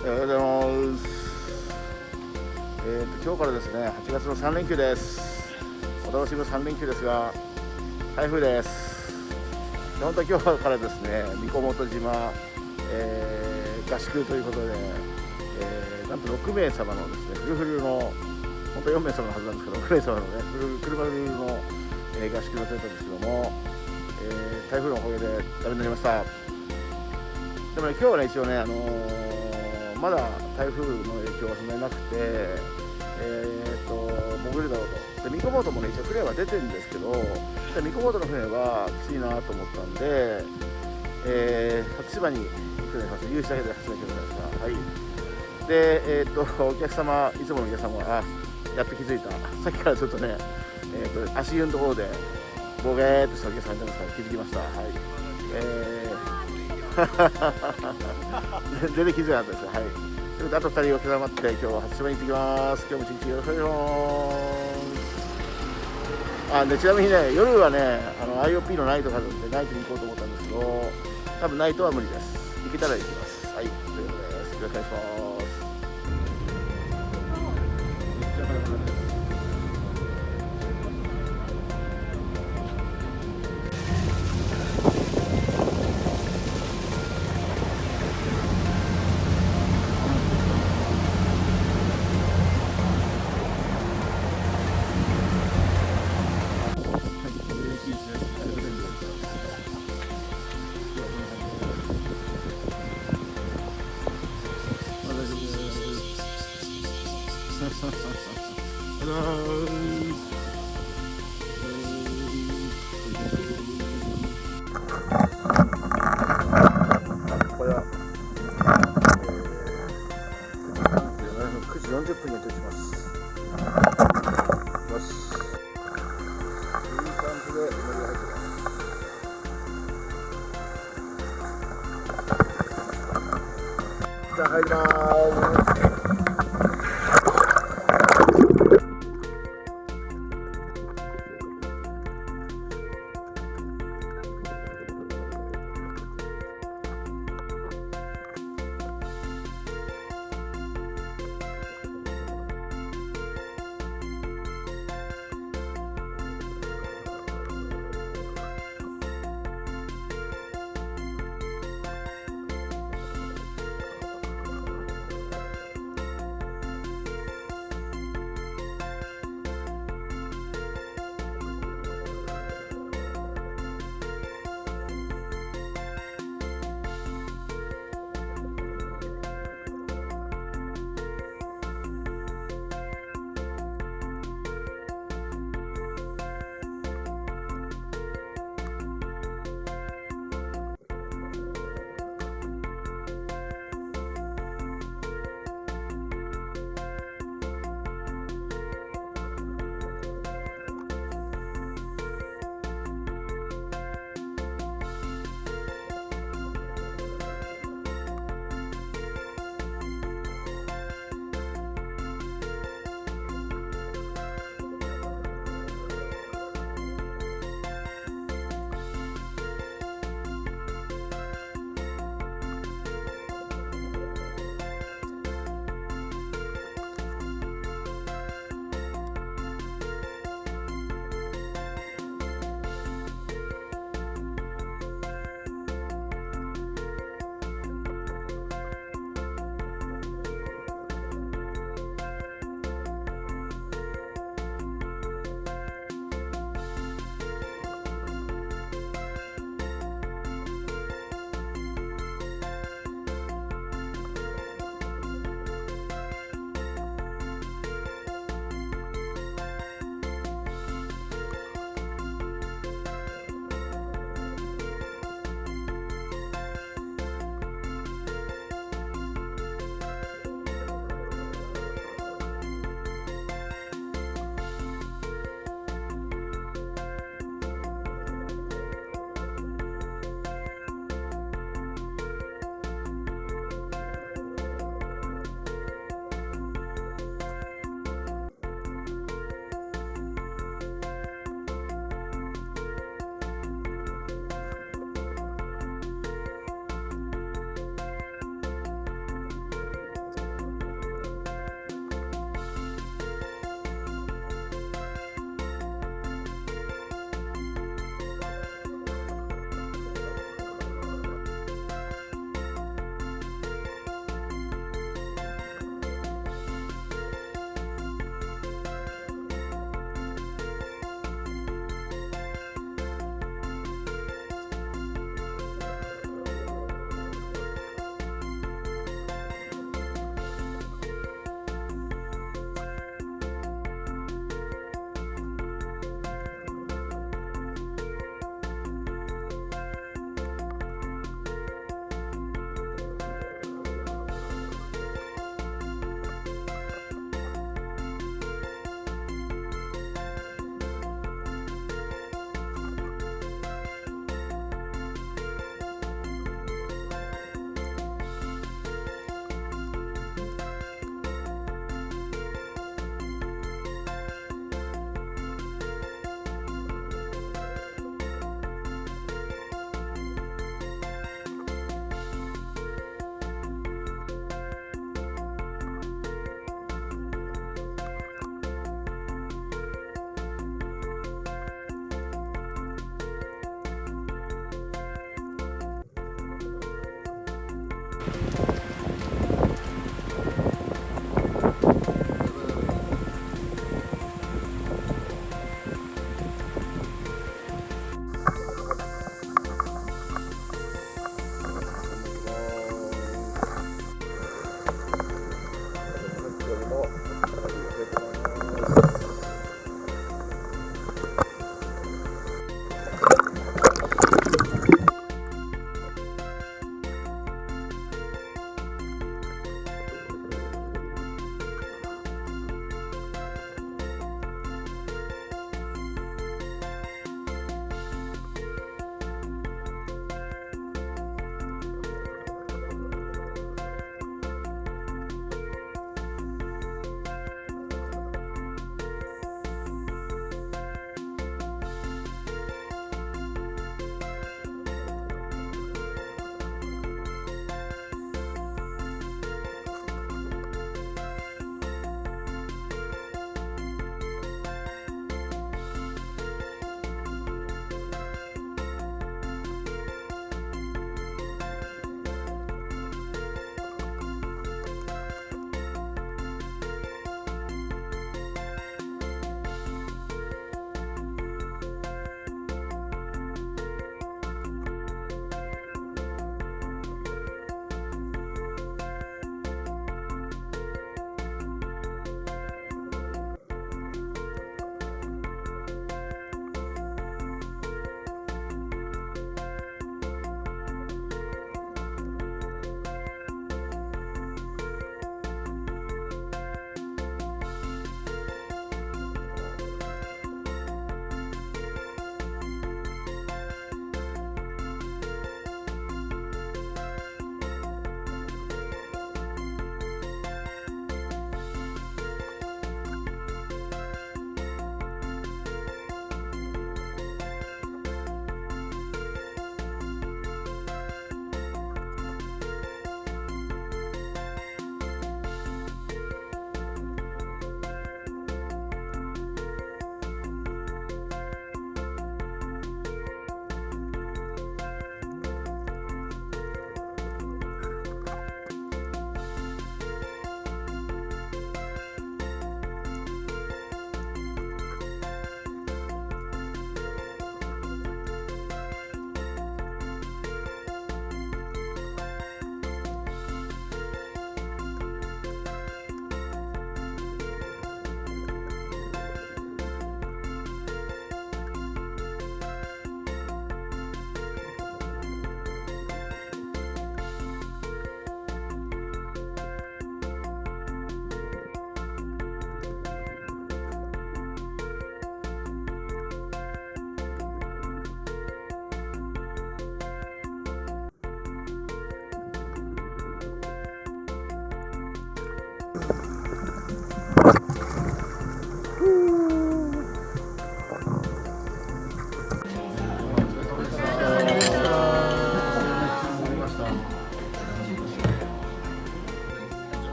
おはようございます。今日からですね、8月の3連休です。お楽しみの3連休ですが、台風です。本当は今日からですね、三小本島、合宿ということで、なんと6名様のですね、フルフルの、本当4名様のはずなんですけど、6名様のね、車フルの、合宿の予定だったんですけども、台風のおかげでダメになりました。でもね、今日はね、一応ね、まだ台風の影響はそんなになくて、潜るだろうと。で、三小本もね、一応船は出てるんですけど、三小本の船はきついなと思ったんで、初島に行くようにしました。有志だけで初島に行くようにしました。はい。で、お客様、いつものお客様は、やっと気づいた。さっきからちょっとね、足湯のところで、ボゲーっとしたお客さんいたんですから気づきました。はい。全然気づかなかったです。はい。ということで、あと2人お客様待って、今日は初島に行ってきます。今日も一日よろしくお願いします。で、ちなみにね、夜はね、IOP のナイトがあるんで、ナイトに行こうと思ったんですけど、多分ナイトは無理です。行けたら行きます。はい。ということです。よろしくお願いします。これは、9時40分に到着します。よし。いい感じで乗りが入ってます。じゃあ入ります。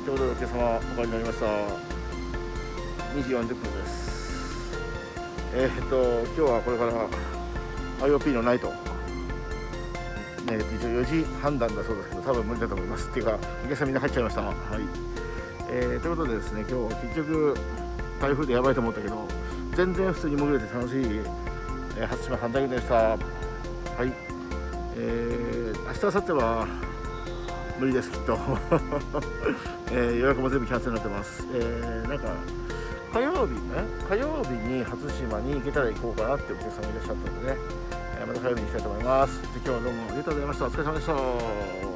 ということでお客様お帰りになりました。2時40分です。今日はこれから IOP のナイト、一応4時判断だそうですけど、多分無理だと思います。っていうかお客さんみんな入っちゃいました。はい。ということでですね、今日結局台風でやばいと思ったけど、全然普通に潜れて楽しい、初島ファンダイビングでした。はい。明日明後日は無理ですきっと、予約も全部キャンセルになってます。なんか火曜日に初島に行けたら行こうかなってお客さんがいらっしゃったのでね、また火曜日に行きたいと思います。で今日はどうもありがとうございました。お疲れ様でした。